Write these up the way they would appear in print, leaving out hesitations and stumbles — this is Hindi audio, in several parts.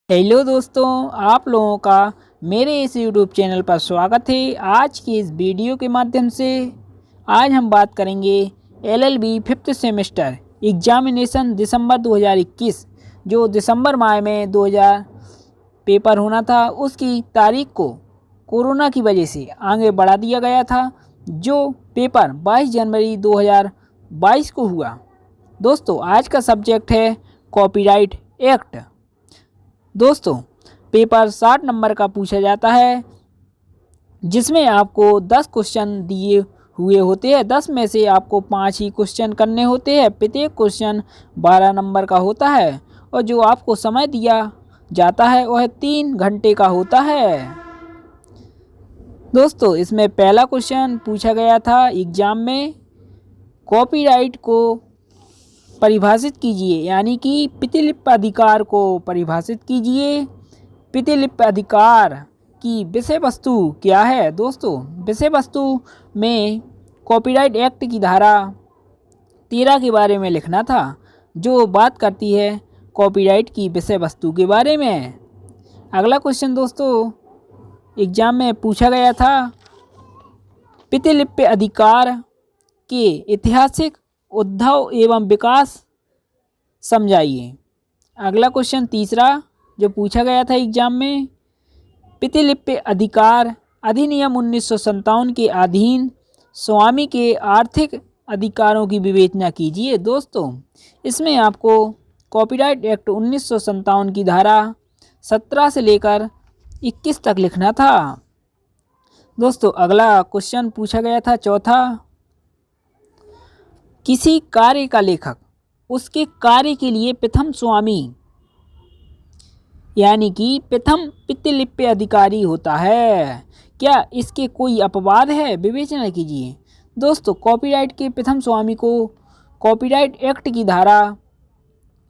हेलो दोस्तों, आप लोगों का मेरे इस यूट्यूब चैनल पर स्वागत है। आज की इस वीडियो के माध्यम से आज हम बात करेंगे एलएलबी फिफ्थ सेमेस्टर एग्जामिनेशन दिसंबर 2021 जो दिसंबर माह में 2000 पेपर होना था, उसकी तारीख को कोरोना की वजह से आगे बढ़ा दिया गया था। जो पेपर 22 जनवरी 2022 को हुआ। दोस्तों, आज का सब्जेक्ट है कॉपीराइट एक्ट। दोस्तों, पेपर 60 नंबर का पूछा जाता है, जिसमें आपको 10 क्वेश्चन दिए हुए होते हैं। 10 में से आपको 5 ही क्वेश्चन करने होते हैं। प्रत्येक क्वेश्चन 12 नंबर का होता है और जो आपको समय दिया जाता है वह 3 घंटे का होता है। दोस्तों, इसमें पहला क्वेश्चन पूछा गया था एग्जाम में, कॉपीराइट को परिभाषित कीजिए, यानी कि प्रतिलिपि अधिकार को परिभाषित कीजिए। प्रतिलिपि अधिकार की विषय वस्तु क्या है? दोस्तों, विषय वस्तु में कॉपीराइट एक्ट की धारा 13 के बारे में लिखना था, जो बात करती है कॉपीराइट की विषय वस्तु के बारे में। अगला क्वेश्चन दोस्तों एग्जाम में पूछा गया था, प्रतिलिपि अधिकार के ऐतिहासिक उद्भव एवं विकास समझाइए। अगला क्वेश्चन तीसरा जो पूछा गया था एग्जाम में, प्रतिलिपि अधिकार अधिनियम 1957 के अधीन स्वामी के आर्थिक अधिकारों की विवेचना कीजिए। दोस्तों, इसमें आपको कॉपीराइट एक्ट 1957 की धारा 17 से लेकर 21 तक लिखना था। दोस्तों, अगला क्वेश्चन पूछा गया था चौथा, किसी कार्य का लेखक उसके कार्य के लिए प्रथम स्वामी यानी कि प्रथम प्रतिलिपि अधिकारी होता है। क्या इसके कोई अपवाद है? विवेचना कीजिए। दोस्तों, कॉपीराइट के प्रथम स्वामी को कॉपीराइट एक्ट की धारा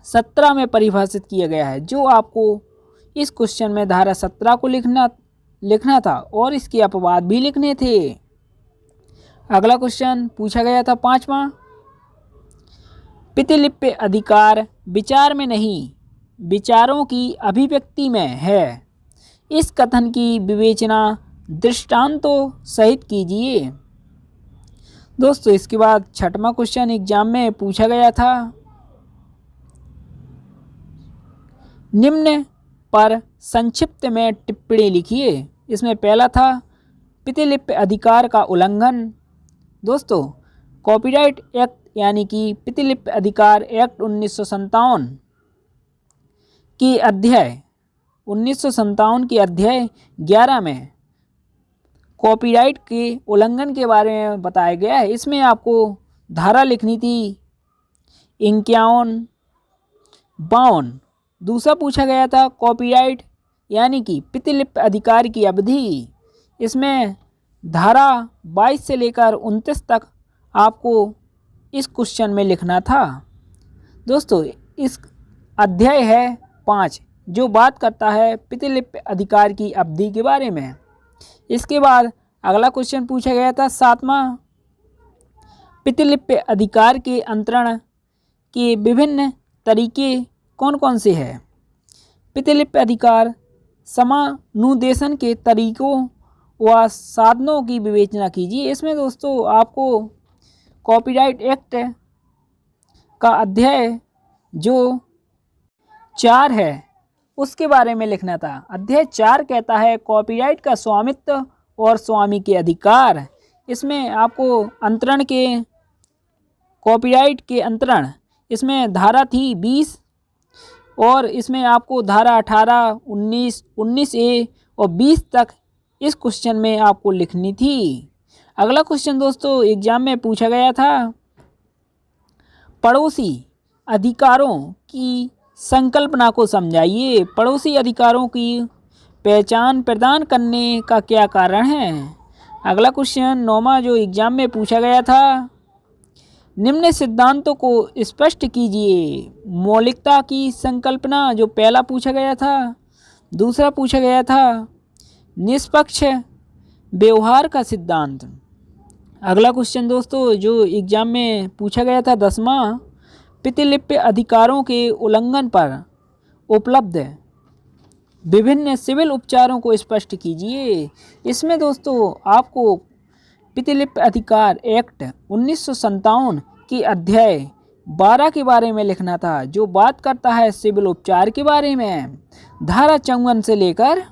17 में परिभाषित किया गया है, जो आपको इस क्वेश्चन में धारा 17 को लिखना था और इसके अपवाद भी लिखने थे। अगला क्वेश्चन पूछा गया था पांचवा, प्रतिलिपि अधिकार विचार में नहीं विचारों की अभिव्यक्ति में है। इस कथन की विवेचना दृष्टांतों सहित कीजिए। दोस्तों, इसके बाद छठवां क्वेश्चन एग्जाम में पूछा गया था, निम्न पर संक्षिप्त में टिप्पणी लिखिए। इसमें पहला था प्रतिलिपि अधिकार का उल्लंघन। दोस्तों, कॉपीराइट एक्ट यानी कि प्रतिलिपि अधिकार एक्ट 1957 की अध्याय 11 में कॉपीराइट के उल्लंघन के बारे में बताया गया है। इसमें आपको धारा लिखनी थी 51, 52। दूसरा पूछा गया था कॉपीराइट यानी कि प्रतिलिपि अधिकार की अवधि। इसमें धारा 22 से लेकर 29 तक आपको इस क्वेश्चन में लिखना था। दोस्तों, इस अध्याय है 5 जो बात करता है प्रतिलिपि अधिकार की अवधि के बारे में। इसके बाद अगला क्वेश्चन पूछा गया था सातवां, प्रतिलिपि अधिकार के अंतरण के विभिन्न तरीके कौन कौन से हैं? प्रतिलिपि अधिकार समानुदेशन के तरीकों व साधनों की विवेचना कीजिए। इसमें दोस्तों आपको कॉपीराइट एक्ट का अध्याय जो 4 है उसके बारे में लिखना था। अध्याय 4 कहता है कॉपीराइट का स्वामित्व और स्वामी के अधिकार। इसमें आपको अंतरण के कॉपीराइट के अंतरण, इसमें धारा थी 20 और इसमें आपको धारा 18, 19, 19A और 20 तक इस क्वेश्चन में आपको लिखनी थी। अगला क्वेश्चन दोस्तों एग्जाम में पूछा गया था, पड़ोसी अधिकारों की संकल्पना को समझाइए। पड़ोसी अधिकारों की पहचान प्रदान करने का क्या कारण है? अगला क्वेश्चन 9वां जो एग्जाम में पूछा गया था, निम्न सिद्धांतों को स्पष्ट कीजिए। मौलिकता की संकल्पना जो पहला पूछा गया था। दूसरा पूछा गया था निष्पक्ष व्यवहार का सिद्धांत। अगला क्वेश्चन दोस्तों जो एग्जाम में पूछा गया था 10वां, प्रतिलिपि अधिकारों के उल्लंघन पर उपलब्ध विभिन्न सिविल उपचारों को स्पष्ट कीजिए। इसमें दोस्तों आपको प्रतिलिपि अधिकार एक्ट 1957 की अध्याय 12 के बारे में लिखना था, जो बात करता है सिविल उपचार के बारे में। धारा 54 से लेकर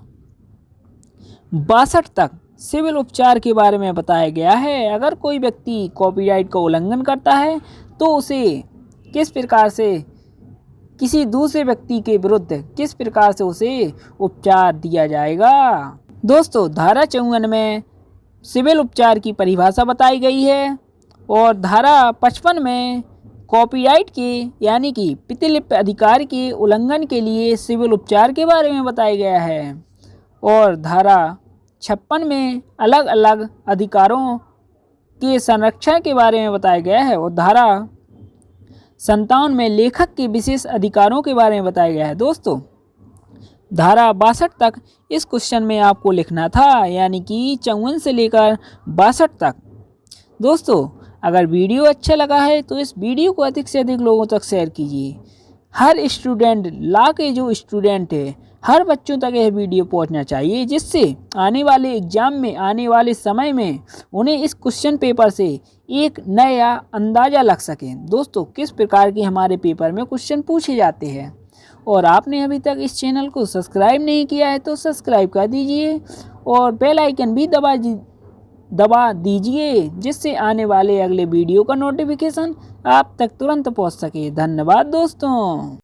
62 तक सिविल उपचार के बारे में बताया गया है। अगर कोई व्यक्ति कॉपीराइट का उल्लंघन करता है तो उसे किस प्रकार से किसी दूसरे व्यक्ति के विरुद्ध किस प्रकार से उसे उपचार दिया जाएगा। दोस्तों धारा 54 में सिविल उपचार की परिभाषा बताई गई है और धारा 55 में कॉपीराइट के यानी कि प्रतिलिपि अधिकार के उल्लंघन के लिए सिविल उपचार के बारे में बताया गया है और धारा 56 में अलग अलग अधिकारों के संरक्षण के बारे में बताया गया है और धारा 57 में लेखक के विशेष अधिकारों के बारे में बताया गया है। दोस्तों धारा 62 तक इस क्वेश्चन में आपको लिखना था, यानी कि 54 से लेकर 62 तक। दोस्तों अगर वीडियो अच्छा लगा है तो इस वीडियो को अधिक से अधिक लोगों तक शेयर कीजिए। हर स्टूडेंट ला के जो स्टूडेंट है हर बच्चों तक यह वीडियो पहुंचना चाहिए, जिससे आने वाले एग्जाम में आने वाले समय में उन्हें इस क्वेश्चन पेपर से एक नया अंदाज़ा लग सके दोस्तों किस प्रकार के हमारे पेपर में क्वेश्चन पूछे जाते हैं। और आपने अभी तक इस चैनल को सब्सक्राइब नहीं किया है तो सब्सक्राइब कर दीजिए और बेल आइकन भी दबा दीजिए, जिससे आने वाले अगले वीडियो का नोटिफिकेशन आप तक तुरंत पहुंच सके। धन्यवाद दोस्तों।